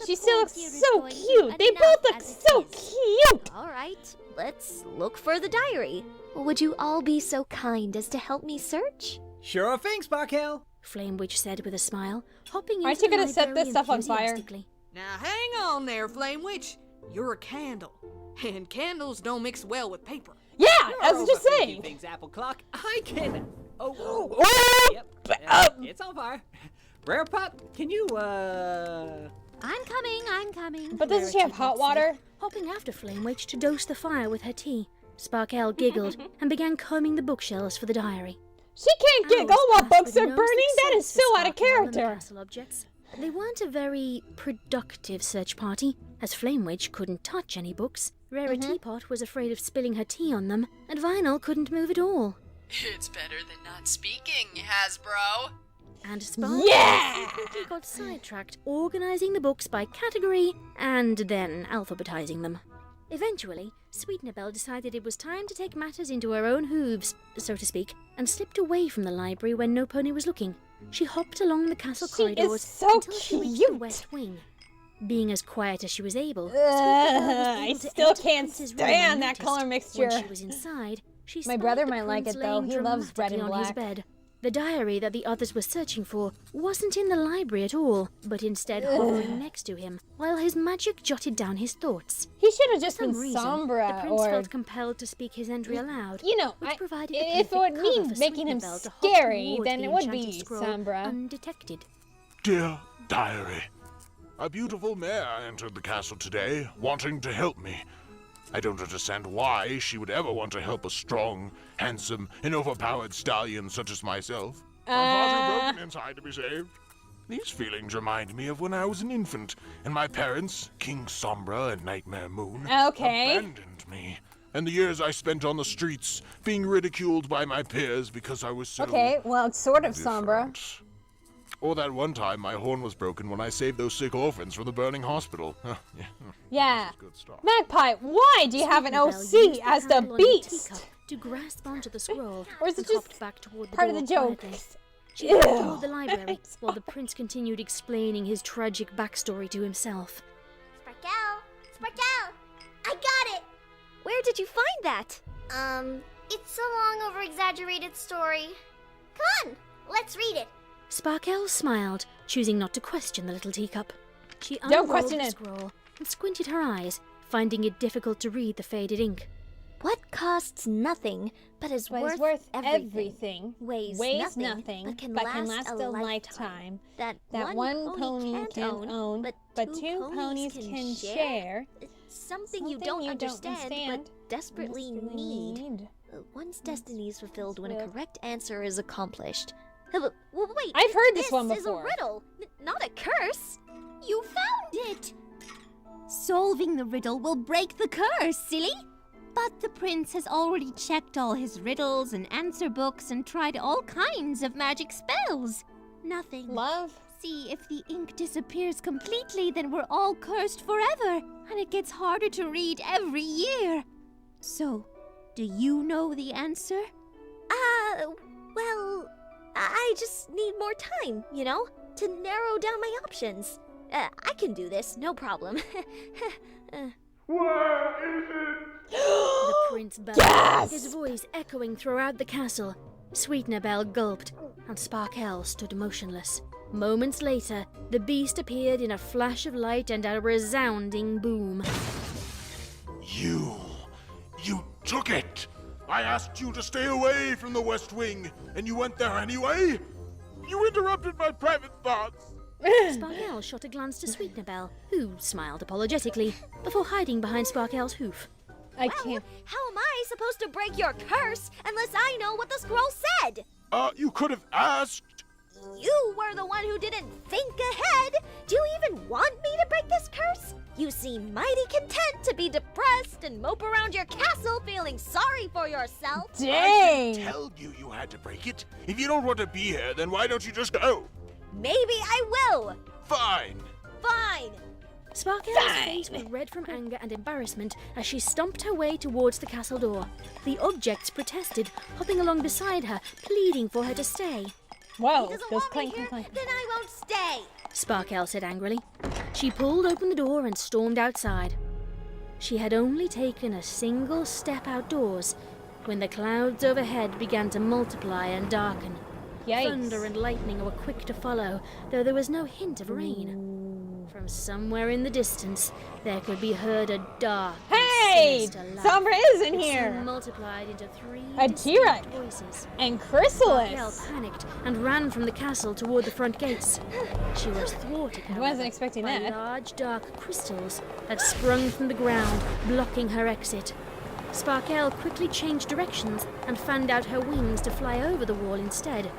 Speaker 1: She still looks
Speaker 11: poor dear is
Speaker 1: so
Speaker 11: going to
Speaker 1: cute. They
Speaker 11: enough
Speaker 1: both look
Speaker 11: as it
Speaker 1: so
Speaker 11: is.
Speaker 1: cute.
Speaker 6: All right, let's look for the diary. Would you all be so kind as to help me search?
Speaker 7: Sure thing, Sparkle.
Speaker 3: Flame Witch said with a smile, hopping
Speaker 1: Aren't
Speaker 3: into
Speaker 1: you
Speaker 3: the
Speaker 1: gonna set
Speaker 3: library
Speaker 1: this stuff on fire?
Speaker 3: enthusiastically.
Speaker 5: Now hang on there, Flame Witch. You're a candle, and candles don't mix well with paper.
Speaker 1: Yeah, I was just
Speaker 7: Overthinking
Speaker 1: saying.
Speaker 7: things, Apple Clock. I can. Oh.
Speaker 1: Oh,
Speaker 7: Yep. It's on fire. Rare Pup, can you
Speaker 11: I'm coming.
Speaker 1: But doesn't she have hot water?
Speaker 3: Hopping after Flame Witch to dose the fire with her tea, Sparkle giggled and began combing the bookshelves for the diary.
Speaker 1: She can't giggle
Speaker 3: Hours
Speaker 1: while
Speaker 3: passed
Speaker 1: books
Speaker 3: with
Speaker 1: are
Speaker 3: no
Speaker 1: burning. That is
Speaker 3: success
Speaker 1: so
Speaker 3: for
Speaker 1: out of
Speaker 3: Sparkle and the
Speaker 1: character.
Speaker 3: castle objects. They weren't a very productive search party, as Flame Witch couldn't touch any books, Rare Teapot was afraid of spilling her tea on them, and Vinyl couldn't move at all.
Speaker 8: It's better than not speaking, Hasbro.
Speaker 3: And Sparkle
Speaker 1: Yeah!
Speaker 3: quickly got sidetracked, organizing the books by category and then alphabetizing them. Eventually, Sweetener Belle decided it was time to take matters into her own hooves, so to speak, and slipped away from the library when no pony was looking. She hopped along the castle
Speaker 1: She
Speaker 3: corridors
Speaker 1: is so
Speaker 3: until she reached the
Speaker 1: cute.
Speaker 3: west wing. Being as quiet as she was able,
Speaker 1: I still can't stand that color mixture.
Speaker 3: When she was inside, she
Speaker 1: My
Speaker 3: spied
Speaker 1: brother
Speaker 3: the
Speaker 1: might like
Speaker 3: prince
Speaker 1: it, though.
Speaker 3: laying
Speaker 1: He loves red and
Speaker 3: dramatically on his
Speaker 1: black.
Speaker 3: bed. The diary that the others were searching for wasn't in the library at all, but instead hovering next to him, while his magic jotted down his thoughts.
Speaker 1: He should have just
Speaker 3: For some
Speaker 1: been
Speaker 3: reason,
Speaker 1: Sombra,
Speaker 3: the prince
Speaker 1: or
Speaker 3: felt compelled to speak his entry aloud,
Speaker 1: you know,
Speaker 3: which provided the
Speaker 1: if it
Speaker 3: perfect
Speaker 1: would
Speaker 3: cover
Speaker 1: mean
Speaker 3: for
Speaker 1: making him
Speaker 3: Sweetener Belle to hop
Speaker 1: scary,
Speaker 3: towards
Speaker 1: then
Speaker 3: the
Speaker 1: it would
Speaker 3: enchanted
Speaker 1: be
Speaker 3: scroll
Speaker 1: Sombra.
Speaker 3: undetected.
Speaker 10: Dear Diary, a beautiful mare entered the castle today, wanting to help me. I don't understand why she would ever want to help a strong, handsome, and overpowered stallion such as myself. I'm far too broken inside to be saved. These feelings remind me of when I was an infant, and my parents, King Sombra and Nightmare Moon,
Speaker 1: Okay.
Speaker 10: abandoned me. And the years I spent on the streets, being ridiculed by my peers because I was so
Speaker 1: Okay, well, it's sort of Sombra.
Speaker 10: different. Or that one time my horn was broken when I saved those sick orphans from the burning hospital.
Speaker 1: Yeah.
Speaker 10: Good stuff.
Speaker 1: Magpie, why do you have an
Speaker 3: Sweetener Belle
Speaker 1: OC
Speaker 3: used
Speaker 1: as the
Speaker 3: handle on her
Speaker 1: beast?
Speaker 3: teacup to grasp onto the scroll
Speaker 1: Or is it
Speaker 3: and
Speaker 1: just
Speaker 3: hopped back toward the
Speaker 1: part of
Speaker 3: door
Speaker 1: the joke?
Speaker 3: quietly. She
Speaker 1: Ew.
Speaker 3: walked toward the library while the prince continued explaining his tragic backstory to himself.
Speaker 4: Sparkle! Sparkle! I got it!
Speaker 6: Where did you find that?
Speaker 4: It's a long over-exaggerated story. Come on, let's read it.
Speaker 3: Sparkle smiled, choosing not to question the little teacup. She
Speaker 1: Don't
Speaker 3: unrolled
Speaker 1: question
Speaker 3: the
Speaker 1: it.
Speaker 3: scroll and squinted her eyes, finding it difficult to read the faded ink.
Speaker 6: What costs nothing, but is
Speaker 1: But it's
Speaker 6: worth,
Speaker 1: worth
Speaker 6: everything,
Speaker 1: weighs
Speaker 6: weighs
Speaker 1: nothing,
Speaker 6: but can
Speaker 1: last
Speaker 6: last
Speaker 1: a
Speaker 6: a
Speaker 1: lifetime.
Speaker 6: That
Speaker 1: One pony
Speaker 6: can't
Speaker 1: can own, but two ponies can share.
Speaker 6: It's something you don't understand, but desperately need. One's destiny is fulfilled when a correct answer is accomplished. Wait,
Speaker 1: I've heard this one
Speaker 6: This is a
Speaker 1: before.
Speaker 6: riddle, not a curse.
Speaker 11: You found it! Solving the riddle will break the curse, silly! But the prince has already checked all his riddles and answer books and tried all kinds of magic spells. Nothing.
Speaker 1: Love?
Speaker 11: See, if the ink disappears completely, then we're all cursed forever, and it gets harder to read every year. So, do you know the answer?
Speaker 6: Well, I just need more time, to narrow down my options. I can do this, no problem.
Speaker 3: The prince bellowed,
Speaker 1: Yes!
Speaker 3: his voice echoing throughout the castle. Sweetener Belle gulped, and Sparkle stood motionless. Moments later, the beast appeared in a flash of light and a resounding boom.
Speaker 10: You took it! I asked you to stay away from the West Wing, and you went there anyway? You interrupted my private thoughts!
Speaker 3: Sparkle shot a glance to Sweetener Belle, who smiled apologetically, before hiding behind Sparkle's hoof.
Speaker 1: I can't.
Speaker 6: How am I supposed to break your curse unless I know what the scroll said?
Speaker 10: You could have asked.
Speaker 6: You were the one who didn't think ahead! Do you even want me to break this curse? You seem mighty content to be depressed and mope around your castle feeling sorry for yourself.
Speaker 10: I
Speaker 1: Dang.
Speaker 10: didn't tell you had to break it. If you don't want to be here, then why don't you just go?
Speaker 6: Maybe I will!
Speaker 10: Fine.
Speaker 6: Fine!
Speaker 3: Sparkle's face was red from anger and embarrassment as she stomped her way towards the castle door. The objects protested, hopping along beside her, pleading for her to stay.
Speaker 1: Whoa,
Speaker 6: He doesn't
Speaker 1: goes
Speaker 6: want
Speaker 1: clank,
Speaker 6: me here,
Speaker 1: clank, clank.
Speaker 6: then I won't stay!
Speaker 3: Sparkle said angrily. She pulled open the door and stormed outside. She had only taken a single step outdoors when the clouds overhead began to multiply and darken.
Speaker 1: Yikes.
Speaker 3: Thunder and lightning were quick to follow, though there was no hint of rain. From somewhere in the distance, there could be heard a dark
Speaker 1: Hey!
Speaker 3: and sinister laugh.
Speaker 1: Sombra is in
Speaker 3: It soon
Speaker 1: here!
Speaker 3: multiplied into 3
Speaker 1: A
Speaker 3: distinct
Speaker 1: T-Rex.
Speaker 3: voices.
Speaker 1: And
Speaker 3: Sparkle
Speaker 1: Chrysalis!
Speaker 3: panicked and ran from the castle toward the front gates. She was thwarted,
Speaker 1: I
Speaker 3: however,
Speaker 1: wasn't expecting
Speaker 3: by
Speaker 1: that.
Speaker 3: large dark crystals that sprung from the ground, blocking her exit. Sparkle quickly changed directions and fanned out her wings to fly over the wall instead.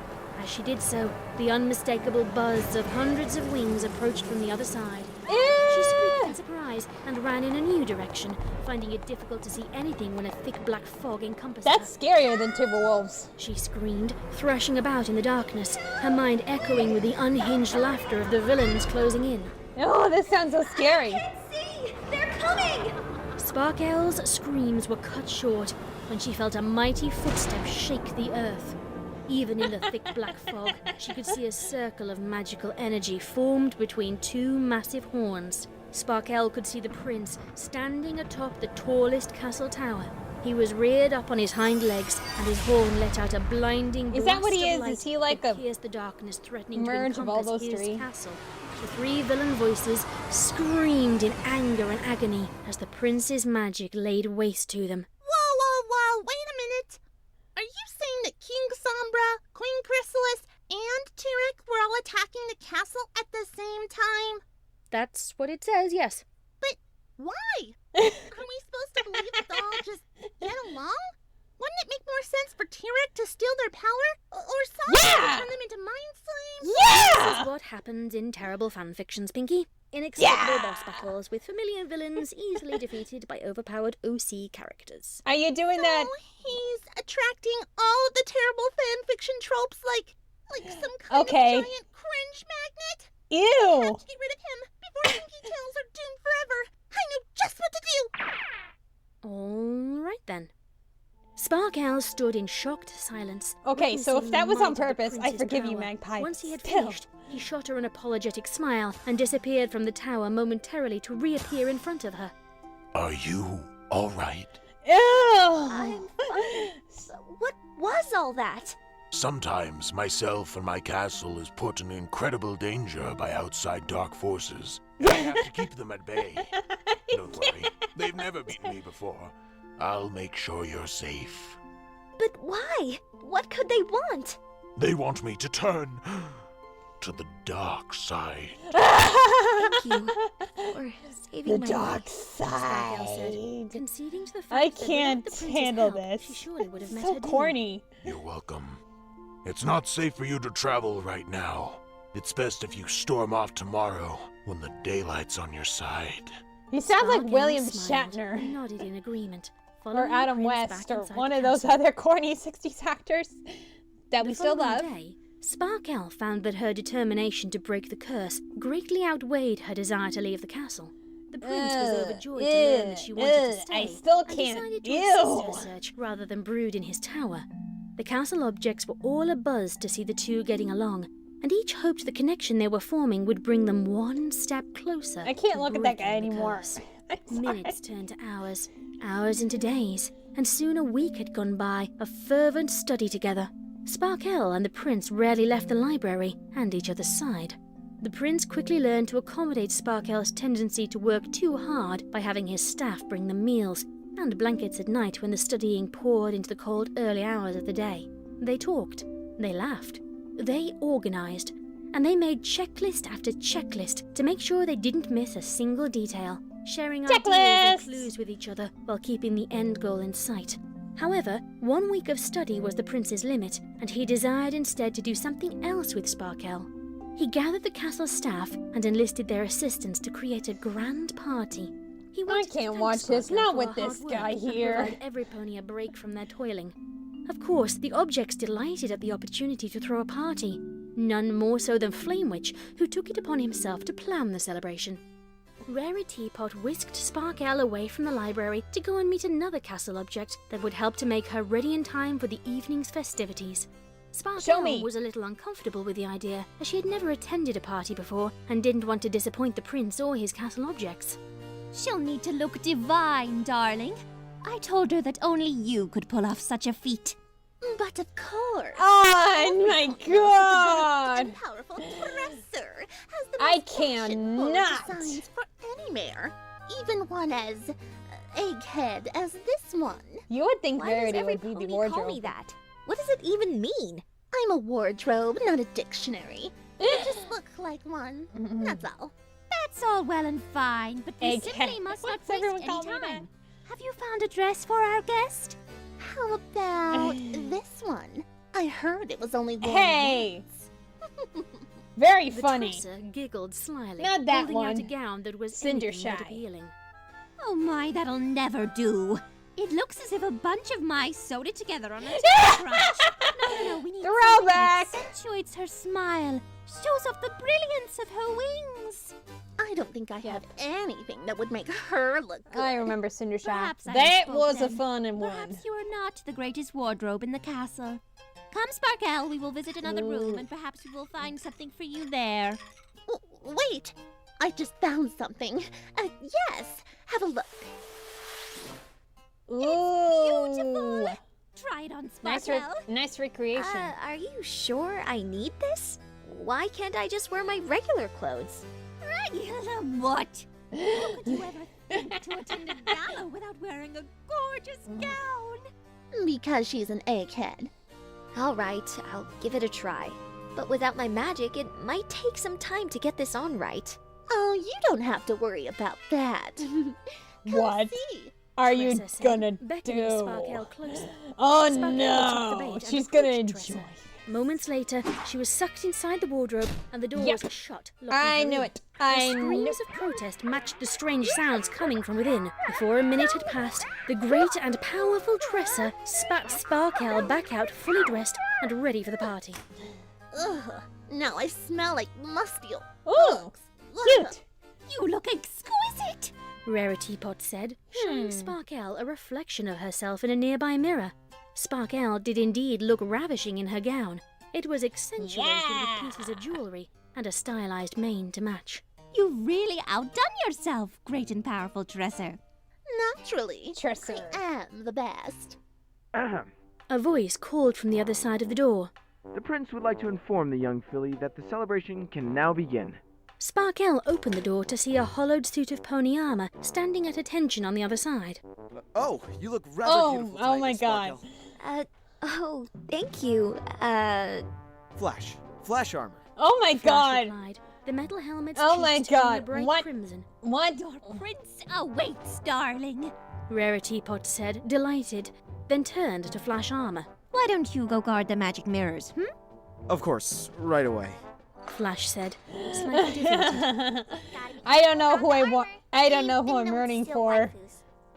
Speaker 3: As she did so, the unmistakable buzz of hundreds of wings approached from the other side. She squeaked in surprise and ran in a new direction, finding it difficult to see anything when a thick black fog encompassed
Speaker 1: That's
Speaker 3: her.
Speaker 1: scarier than Timberwolves.
Speaker 3: She screamed, thrashing about in the darkness, her mind echoing with the unhinged laughter of the villains closing in.
Speaker 1: Oh, this sounds so scary.
Speaker 6: See! They're coming!
Speaker 3: Sparkle's screams were cut short when she felt a mighty footstep shake the earth. Even in the thick black fog, she could see a circle of magical energy formed between 2 massive horns. Sparkle could see the prince standing atop the tallest castle tower. He was reared up on his hind legs, and his horn let out a blinding
Speaker 1: Is that what he
Speaker 3: blast of
Speaker 1: is?
Speaker 3: light
Speaker 1: Is he like
Speaker 3: that
Speaker 1: a
Speaker 3: pierced the darkness, threatening to
Speaker 1: merge of all
Speaker 3: encompass
Speaker 1: those
Speaker 3: his
Speaker 1: three?
Speaker 3: castle? The 3 villain voices screamed in anger and agony as the prince's magic laid waste to them.
Speaker 11: Whoa, wait a minute. Are you saying that King Sombra, Queen Chrysalis, and Tyrek were all attacking the castle at the same time?
Speaker 3: That's what it says, yes.
Speaker 11: But why? Are we supposed to believe that they'll all just get along? Wouldn't it make more sense for Tyrek to steal their power? Or Sombra
Speaker 1: Yeah!
Speaker 11: to turn them into mind flames?
Speaker 3: This is what happens in terrible fanfictions, Pinkie. Inexplicable
Speaker 1: Yeah!
Speaker 3: boss battles with familiar villains easily defeated by overpowered OC characters.
Speaker 1: Are you doing that?
Speaker 11: So he's attracting all of the terrible fanfiction tropes like some kind
Speaker 1: Okay.
Speaker 11: of giant cringe magnet? I
Speaker 1: Ew!
Speaker 11: have to get rid of him before Pinkie Tails are doomed forever. I know just what to do.
Speaker 3: All right then. Sparkle stood in shocked silence.
Speaker 1: Okay, so if
Speaker 3: witnessing
Speaker 1: that
Speaker 3: the
Speaker 1: was on
Speaker 3: might of the
Speaker 1: purpose, I
Speaker 3: prince's
Speaker 1: forgive you,
Speaker 3: power.
Speaker 1: Magpie.
Speaker 3: Once he had
Speaker 1: Still.
Speaker 3: finished, he shot her an apologetic smile and disappeared from the tower momentarily to reappear in front of her.
Speaker 10: Are you all right?
Speaker 1: Ew!
Speaker 6: I'm fine. What was all that?
Speaker 10: Sometimes myself and my castle is put in incredible danger by outside dark forces. I have to keep them at bay. Don't worry, they've never beaten me before. I'll make sure you're safe.
Speaker 6: But why? What could they want?
Speaker 10: They want me to turn to the dark side.
Speaker 6: Thank you for saving
Speaker 1: The
Speaker 6: my
Speaker 1: dark
Speaker 6: life.
Speaker 3: Sparkle said,
Speaker 1: side.
Speaker 3: conceding to the fact
Speaker 1: I
Speaker 3: that without
Speaker 1: can't
Speaker 3: the prince's
Speaker 1: handle
Speaker 3: help,
Speaker 1: this.
Speaker 3: She surely would have met
Speaker 1: So
Speaker 3: her doom.
Speaker 1: corny.
Speaker 10: You're welcome. It's not safe for you to travel right now. It's best if you storm off tomorrow when the daylight's on your side.
Speaker 1: He sounds like
Speaker 3: Sparkle
Speaker 1: William
Speaker 3: smiled
Speaker 1: Shatner.
Speaker 3: and nodded in agreement,
Speaker 1: Or
Speaker 3: following the
Speaker 1: Adam
Speaker 3: prince
Speaker 1: West,
Speaker 3: back
Speaker 1: or
Speaker 3: inside
Speaker 1: one
Speaker 3: the
Speaker 1: of those
Speaker 3: castle.
Speaker 1: other corny 60s actors that we
Speaker 3: The
Speaker 1: still love.
Speaker 3: following day, Sparkle found that her determination to break the curse greatly outweighed her desire to leave the castle. The prince was overjoyed to learn that she wanted to stay,
Speaker 1: I still
Speaker 3: and
Speaker 1: can't.
Speaker 3: decided to
Speaker 1: Ew.
Speaker 3: assist her search rather than brood in his tower. The castle objects were all abuzz to see the two getting along, and each hoped the connection they were forming would bring them one step closer.
Speaker 1: I can't
Speaker 3: to
Speaker 1: look at that guy
Speaker 3: breaking the
Speaker 1: anymore.
Speaker 3: curse.
Speaker 1: I'm sorry.
Speaker 3: Minutes turned to hours, hours into days, and soon a week had gone by of fervent study together. Sparkle and the prince rarely left the library and each other's side. The prince quickly learned to accommodate Sparkle's tendency to work too hard by having his staff bring them meals and blankets at night when the studying poured into the cold early hours of the day. They talked, they laughed, they organized, and they made checklist after checklist to make sure they didn't miss a single detail, sharing ideas and
Speaker 1: Checklist!
Speaker 3: clues with each other while keeping the end goal in sight. However, 1 week of study was the prince's limit, and he desired instead to do something else with Sparkle. He gathered the castle staff and enlisted their assistance to create a grand party. He wanted to
Speaker 1: can't
Speaker 3: thank
Speaker 1: watch this,
Speaker 3: Sparkle
Speaker 1: not
Speaker 3: for
Speaker 1: with
Speaker 3: her
Speaker 1: this
Speaker 3: hard work
Speaker 1: guy
Speaker 3: and
Speaker 1: here.
Speaker 3: provide every pony a break from their toiling. Of course, the objects delighted at the opportunity to throw a party, none more so than Flame Witch, who took it upon himself to plan the celebration. Rarity Pot whisked Sparkle away from the library to go and meet another castle object that would help to make her ready in time for the evening's festivities. Sparkle was a little uncomfortable with the idea, as she had never attended a party before and didn't want to disappoint the prince or his castle objects.
Speaker 11: She'll need to look divine, darling. I told her that only you could pull off such a feat.
Speaker 6: But of course.
Speaker 1: Oh my god!
Speaker 6: The powerful dresser has the
Speaker 1: I
Speaker 6: most ancient
Speaker 1: cannot.
Speaker 6: designs for any mare, even one as Egghead as this one.
Speaker 1: You would think
Speaker 2: Why does
Speaker 1: Verity
Speaker 2: every
Speaker 1: would be the
Speaker 2: pony
Speaker 1: wardrobe.
Speaker 2: call me that? What does it even mean?
Speaker 6: I'm a wardrobe, not a dictionary. I just look like one. That's all.
Speaker 11: That's all well and fine, but we
Speaker 1: Egghead.
Speaker 11: simply must not
Speaker 1: What's
Speaker 11: waste
Speaker 1: everyone
Speaker 11: any
Speaker 1: call me
Speaker 11: time. Have you found a dress for our guest?
Speaker 6: How about this one? I heard it was only worn
Speaker 1: Hey!
Speaker 6: once.
Speaker 1: Very
Speaker 3: The
Speaker 1: funny.
Speaker 3: dresser giggled slyly,
Speaker 1: Not that
Speaker 3: holding out a
Speaker 1: one.
Speaker 3: gown that was
Speaker 1: Cinder
Speaker 3: anything but
Speaker 1: shy.
Speaker 3: appealing.
Speaker 11: Oh my, that'll never do. It looks as if a bunch of mice sewed it together on a crunch. No, we need
Speaker 1: Throwback.
Speaker 11: something that accentuates her smile, shows off the brilliance of her wings.
Speaker 6: I don't think I have anything that would make her look good.
Speaker 1: I remember Cinder Shy.
Speaker 11: Perhaps I
Speaker 1: That
Speaker 11: misspoke
Speaker 1: was a
Speaker 11: then.
Speaker 1: fun and one.
Speaker 11: Perhaps you are not the greatest wardrobe in the castle. Come, Sparkle, we will visit another room, and perhaps we will find something for you there.
Speaker 6: Wait! I just found something. Yes! Have a look.
Speaker 1: Ooh.
Speaker 11: Beautiful. Try it on,
Speaker 1: Nice,
Speaker 11: Sparkle.
Speaker 1: nice recreation.
Speaker 2: Are you sure I need this? Why can't I just wear my regular clothes?
Speaker 11: Regular what? How could you ever think to attend a gala without wearing a gorgeous gown?
Speaker 6: Because she's an egghead.
Speaker 2: All right, I'll give it a try. But without my magic, it might take some time to get this on right.
Speaker 6: Oh, you don't have to worry about that. Come
Speaker 1: What
Speaker 6: see.
Speaker 1: are you
Speaker 3: Dresser said,
Speaker 1: gonna
Speaker 3: beckoning
Speaker 1: do?
Speaker 3: Sparkle closer.
Speaker 1: Oh
Speaker 3: Sparkle took the
Speaker 1: no!
Speaker 3: bait and
Speaker 1: She's gonna
Speaker 3: approached
Speaker 1: enjoy.
Speaker 3: Dresser. Moments later, she was sucked inside the wardrobe and the door
Speaker 1: Yep.
Speaker 3: was shut, locking
Speaker 1: I
Speaker 3: her
Speaker 1: knew
Speaker 3: in.
Speaker 1: it. I
Speaker 3: The
Speaker 1: knew.
Speaker 3: screams of protest matched the strange sounds coming from within. Before a minute had passed, the great and powerful dresser spat Sparkle back out fully dressed and ready for the party.
Speaker 6: Ugh, now I smell like musty old
Speaker 1: Ooh,
Speaker 6: bugs.
Speaker 1: cute.
Speaker 11: You look exquisite.
Speaker 3: Rarity Pot said, showing Sparkle a reflection of herself in a nearby mirror. Sparkle did indeed look ravishing in her gown. It was accentuated with pieces of jewellery and a stylized mane to match.
Speaker 11: You've really outdone yourself, great and powerful dresser.
Speaker 6: Naturally.
Speaker 1: Tresser.
Speaker 6: I am the best.
Speaker 12: Ahem.
Speaker 3: A voice called from the other side of the door.
Speaker 12: The prince would like to inform the young filly that the celebration can now begin.
Speaker 3: Sparkle opened the door to see a hollowed suit of pony armor standing at attention on the other side.
Speaker 13: Oh, you look rather beautiful tonight,
Speaker 1: Oh my
Speaker 13: Miss
Speaker 1: god.
Speaker 13: Sparkle.
Speaker 2: Oh, thank you.
Speaker 13: Flash armor.
Speaker 1: Oh my
Speaker 3: Flash
Speaker 1: god.
Speaker 3: replied. The metal helmets
Speaker 1: Oh my
Speaker 3: cheeked in the
Speaker 1: god.
Speaker 3: bright
Speaker 1: What?
Speaker 3: crimson.
Speaker 1: What?
Speaker 11: Your prince awaits, darling.
Speaker 3: Rarity Pot said, delighted, then turned to Flash armor.
Speaker 11: Why don't you go guard the magic mirrors,
Speaker 13: Of course, right away.
Speaker 3: Flash said, slightly defeated.
Speaker 1: I don't know who I want. I don't know who I'm rooting for.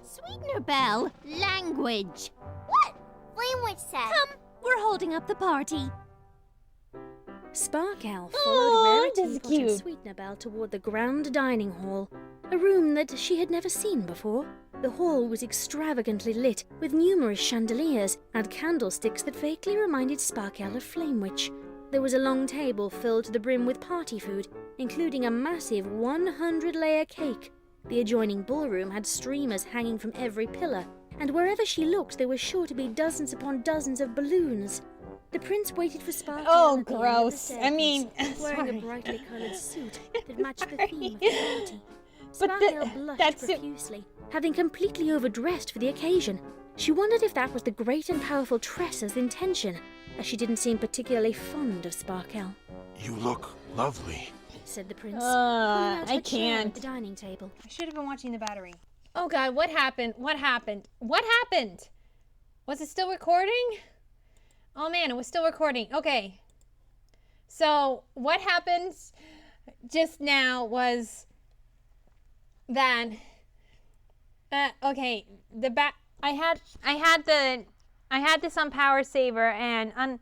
Speaker 11: Sweetener Bell, language.
Speaker 4: What? Flame Witch said.
Speaker 11: Come, we're holding up the party.
Speaker 3: Sparkle
Speaker 1: Aw,
Speaker 3: followed Rarity
Speaker 1: that's
Speaker 3: Pot and
Speaker 1: cute.
Speaker 3: Sweetener Bell toward the grand dining hall, a room that she had never seen before. The hall was extravagantly lit with numerous chandeliers and candlesticks that vaguely reminded Sparkle of Flame Witch. There was a long table filled to the brim with party food, including a massive 100-layer cake. The adjoining ballroom had streamers hanging from every pillar, and wherever she looked there were sure to be dozens upon dozens of balloons. The prince waited for Sparkle
Speaker 1: Oh,
Speaker 3: at the end of the
Speaker 1: gross. I mean,
Speaker 3: staircase, wearing
Speaker 1: sorry.
Speaker 3: a brightly coloured suit that matched the theme of the party.
Speaker 1: But
Speaker 3: Sparkle blushed
Speaker 1: that suit-
Speaker 3: profusely, having completely overdressed for the occasion. She wondered if that was the great and powerful Tresser's intention, as she didn't seem particularly fond of Sparkle,
Speaker 10: You look lovely.
Speaker 3: said the prince, pulling out
Speaker 1: I
Speaker 3: her chair at
Speaker 1: can't.
Speaker 3: the dining table.
Speaker 1: I should have been watching the battery. Oh god, what happened? What happened? What happened? Was it still recording? Oh man, it was still recording. Okay. So what happened just now was that okay, I had this on power saver and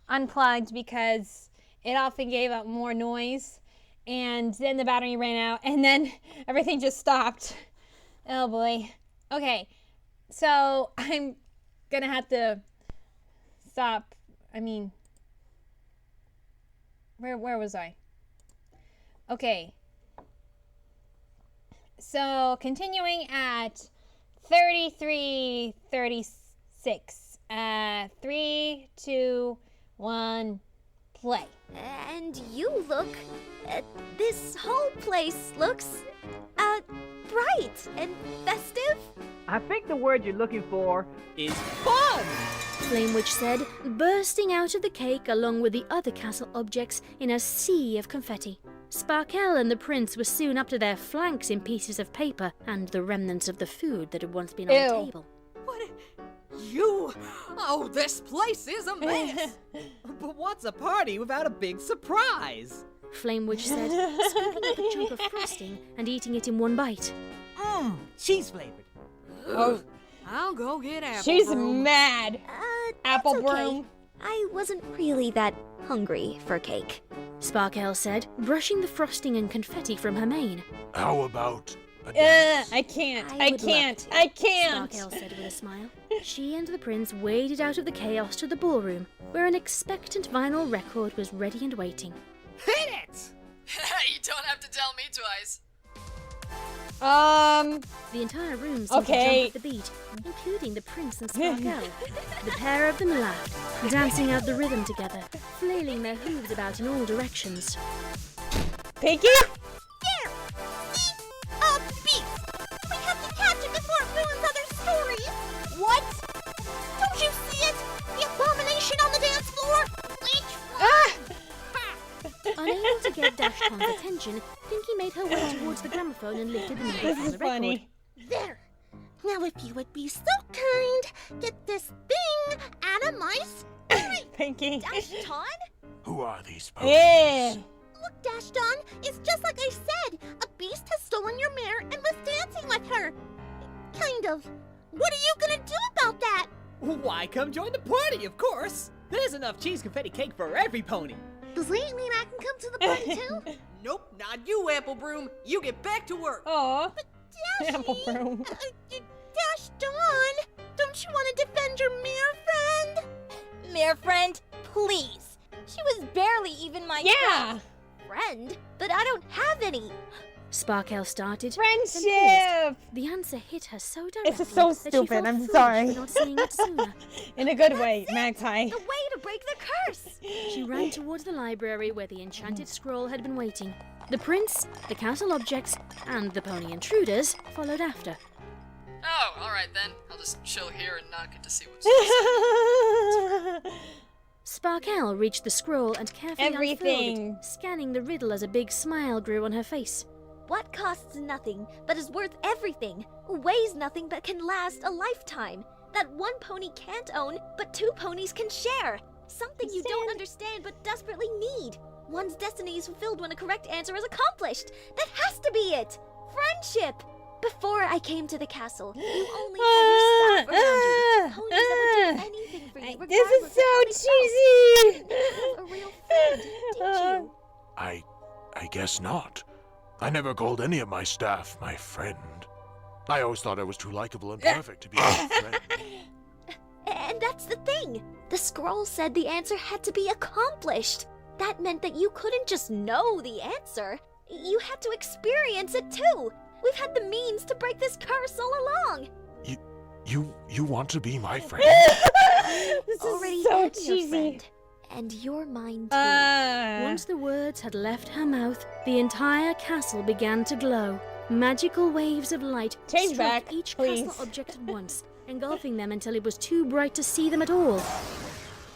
Speaker 1: unplugged because it often gave up more noise, and then the battery ran out, and then everything just stopped. Oh boy. Okay. So I'm gonna have to stop. I mean, where was I? Okay. So continuing at 33:36. 3, 2, 1, play.
Speaker 6: And you look. This whole place looks. bright and festive.
Speaker 14: I think the word you're looking for
Speaker 7: is fun!
Speaker 3: Flame Witch said, bursting out of the cake along with the other castle objects in a sea of confetti. Sparkle and the prince were soon up to their flanks in pieces of paper and the remnants of the food that had once been on the table.
Speaker 5: What? You? Oh, this place is a mess!
Speaker 7: But what's a party without a big surprise?
Speaker 3: Flame Witch said, scooping up a chunk of frosting and eating it in one bite.
Speaker 7: Cheese flavored.
Speaker 5: Oh, I'll go get apple.
Speaker 1: She's
Speaker 5: broom.
Speaker 1: mad. Apple broom.
Speaker 6: I wasn't really that hungry for cake.
Speaker 3: Sparkle said, brushing the frosting and confetti from her mane.
Speaker 10: How about a dance?
Speaker 1: I can't.
Speaker 3: I can't.
Speaker 1: Sparkle
Speaker 3: said with a smile. She and the prince waded out of the chaos to the ballroom, where an expectant vinyl record was ready and waiting.
Speaker 7: Hit it!
Speaker 8: You don't have to tell me twice.
Speaker 3: The entire room seemed to jump at the beat, including the prince and Sparkle. The pair of them laughed, dancing out the rhythm together, flailing their hooves about in all directions.
Speaker 1: Pinkie?
Speaker 2: There! A beast! We have to catch it before it ruins other stories! What? Don't you see it? The abomination on the dance floor?
Speaker 3: Unable to get Dashcon's attention, Pinkie made her way towards the gramophone and lifted the needle
Speaker 1: This
Speaker 3: from
Speaker 1: is
Speaker 3: the record.
Speaker 1: funny.
Speaker 2: There! Now if you would be so kind, get this thing out of my spirit!
Speaker 1: Pinkie.
Speaker 2: Dashton?
Speaker 10: Who are these ponies?
Speaker 1: Yeah.
Speaker 2: Look, Dashton, it's just like I said. A beast has stolen your mare and was dancing with her. Kind of. What are you gonna do about that?
Speaker 7: Why, come join the party, of course! There's enough cheese confetti cake for every pony!
Speaker 4: Does that mean I can come to the party too?
Speaker 5: Nope, not you, Apple Broom. You get back to work.
Speaker 1: Aw.
Speaker 2: Apple
Speaker 1: Broom.
Speaker 2: Dashton, don't you want to defend your mare friend?
Speaker 6: Mare friend, please. She was barely even my friend, but I don't have any.
Speaker 3: Sparkle started.
Speaker 1: Friendship!
Speaker 3: Then paused. The answer hit her so directly
Speaker 1: It's so
Speaker 3: that she
Speaker 1: stupid.
Speaker 3: felt
Speaker 1: I'm
Speaker 3: foolish
Speaker 1: sorry.
Speaker 3: for not seeing it sooner.
Speaker 1: In a good way, Magpie.
Speaker 6: The way to break the curse.
Speaker 3: She ran towards the library where the enchanted scroll had been waiting. The prince, the castle objects, and the pony intruders followed after.
Speaker 8: Oh, alright then. I'll just chill here and not get to see what's
Speaker 3: Sparkle reached the scroll and carefully
Speaker 1: Everything.
Speaker 3: unfurled it, scanning the riddle as a big smile grew on her face.
Speaker 6: What costs nothing, but is worth everything, weighs nothing, but can last a lifetime, that one pony can't own, but two ponies can share, something you don't understand but desperately need. One's destiny is fulfilled when a correct answer is accomplished. That has to be it! Friendship! Before I came to the castle, you only had your staff around you. Ponies that would do anything for you,
Speaker 1: This is
Speaker 6: regardless of
Speaker 1: so
Speaker 6: how they
Speaker 1: cheesy!
Speaker 6: felt. You didn't have a real friend, did you?
Speaker 10: I guess not. I never called any of my staff my friend. I always thought I was too likable and perfect to be my friend.
Speaker 6: And that's the thing. The scroll said the answer had to be accomplished. That meant that you couldn't just know the answer. You had to experience it too. We've had the means to break this curse all along.
Speaker 10: You want to be my friend?
Speaker 1: This
Speaker 6: Already
Speaker 1: is so
Speaker 6: am your
Speaker 1: cheesy.
Speaker 6: friend. And you're mine too.
Speaker 3: Once the words had left her mouth, the entire castle began to glow. Magical waves of light
Speaker 1: Change
Speaker 3: struck
Speaker 1: back,
Speaker 3: each
Speaker 1: please.
Speaker 3: castle object at once, engulfing them until it was too bright to see them at all.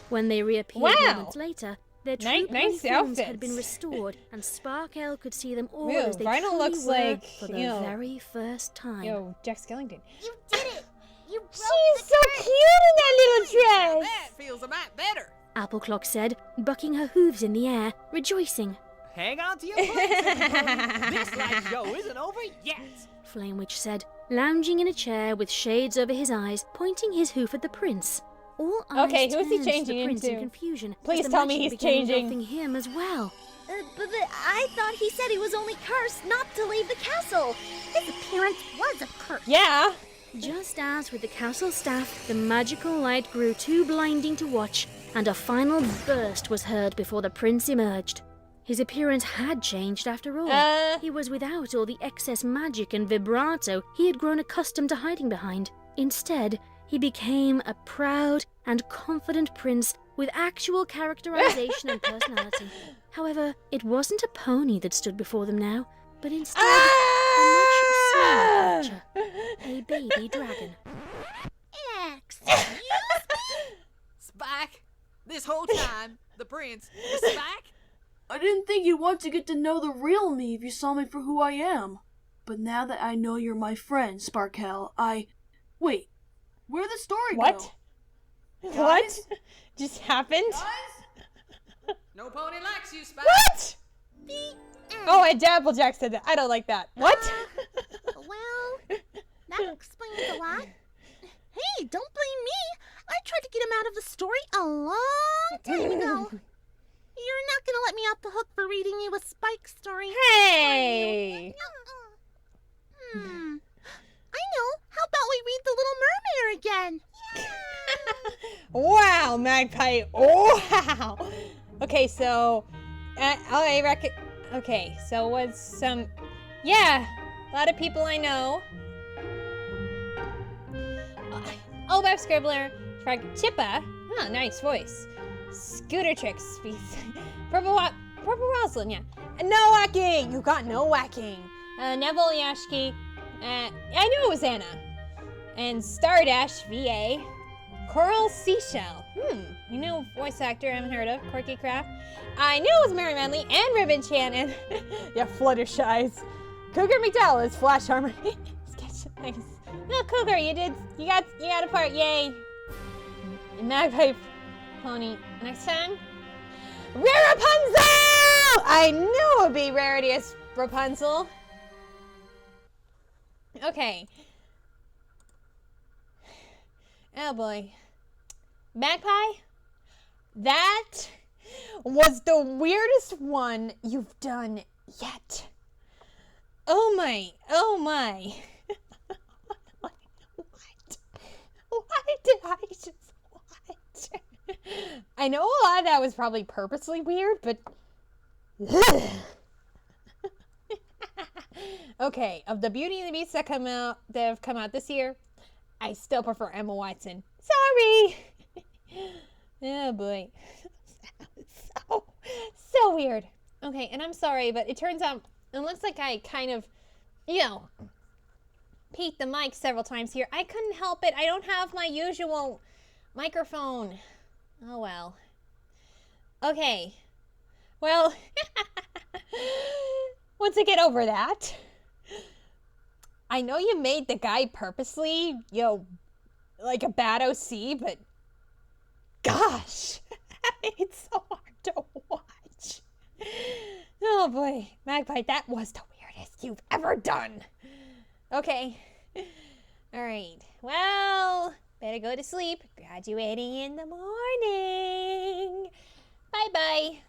Speaker 3: When they reappeared
Speaker 1: Wow.
Speaker 3: moments later, their true
Speaker 1: Nice
Speaker 3: pony forms had
Speaker 1: outfits.
Speaker 3: been restored, and Sparkle could see them all
Speaker 1: Ew,
Speaker 3: as they
Speaker 1: Vinyl
Speaker 3: truly
Speaker 1: looks
Speaker 3: were
Speaker 1: like,
Speaker 3: for the
Speaker 1: ew.
Speaker 3: very first time.
Speaker 1: Yo, Jack Skellington.
Speaker 2: You did it!
Speaker 6: You broke
Speaker 1: She's
Speaker 6: the
Speaker 1: so
Speaker 6: curse.
Speaker 1: cute in that little dress.
Speaker 5: That feels a lot better.
Speaker 3: Apple Clock said, bucking her hooves in the air, rejoicing.
Speaker 7: Hang on to your plates, everybody. This light show isn't over yet.
Speaker 3: Flame Witch said, lounging in a chair with shades over his eyes, pointing his hoof at the prince. All eyes
Speaker 1: Okay, who's he
Speaker 3: turned to
Speaker 1: changing
Speaker 3: the prince in
Speaker 1: into?
Speaker 3: confusion.
Speaker 1: Please
Speaker 3: as the
Speaker 1: tell me
Speaker 3: magic
Speaker 1: he's
Speaker 3: began
Speaker 1: changing.
Speaker 3: engulfing him as well.
Speaker 6: But I thought he said he was only cursed not to leave the castle.
Speaker 4: His appearance was a curse.
Speaker 1: Yeah.
Speaker 3: Just as with the castle staff, the magical light grew too blinding to watch, and a final burst was heard before the prince emerged. His appearance had changed after all. He was without all the excess magic and vibrato he had grown accustomed to hiding behind. Instead, he became a proud and confident prince with actual characterization and personality. However, it wasn't a pony that stood before them now, but instead a much smaller creature, a baby dragon.
Speaker 6: Excuse
Speaker 5: Spike, this whole time, the prince was Spike.
Speaker 15: I didn't think you'd want to get to know the real me if you saw me for who I am. But now that I know you're my friend, Sparkle, Wait, where'd the story go?
Speaker 1: What? What just happened?
Speaker 5: Guys? No pony likes you, Spike.
Speaker 1: What? Oh, and Applejack said that. I don't like that. What?
Speaker 6: Well, that explains a lot. Hey, don't blame me. I tried to get him out of the story a long time ago. You're not gonna let me off the hook for reading you a Spike story.
Speaker 1: Hey!
Speaker 6: I know. How about we read The Little Mermaid again?
Speaker 1: Wow, Magpie. Wow. Okay, so I reckon. Okay, so what's some? Yeah, a lot of people I know. Oh, Bob Scribbler, Frog Chippa. Oh, nice voice. Scooter Tricks, Purple Rosalind, yeah. No whacking! You got no whacking. Neville Yashki. I knew it was Anna. And Stardash, VA. Coral Seashell. You know, voice actor I haven't heard of. Corky Craft. I knew it was Mary Manley and Ribbon Shannon. Yeah, Fluttershy's. Cougar McDowell is Flash Armor. Sketch. Nice. No, Cougar, you got a part, yay. And Magpie Pony. Next time. Rapunzel! I knew it would be Rarity's Rapunzel. Okay. Oh boy. Magpie? That was the weirdest one you've done yet. Oh my. What? Why did I just... What? I know a lot of that was probably purposely weird, but... Okay, of the Beauty and the Beast that have come out this year, I still prefer Emma Watson. Sorry! Oh boy. So weird. Okay, and I'm sorry, but it turns out, it looks like I kind of, peeked the mic several times here. I couldn't help it. I don't have my usual microphone. Oh well. Okay. Well, once I get over that, I know you made the guy purposely, like a bad OC, but gosh, it's so hard to watch. Oh boy, Magpie, that was the weirdest you've ever done. Okay. All right. Well, better go to sleep. Graduating in the morning. Bye-bye.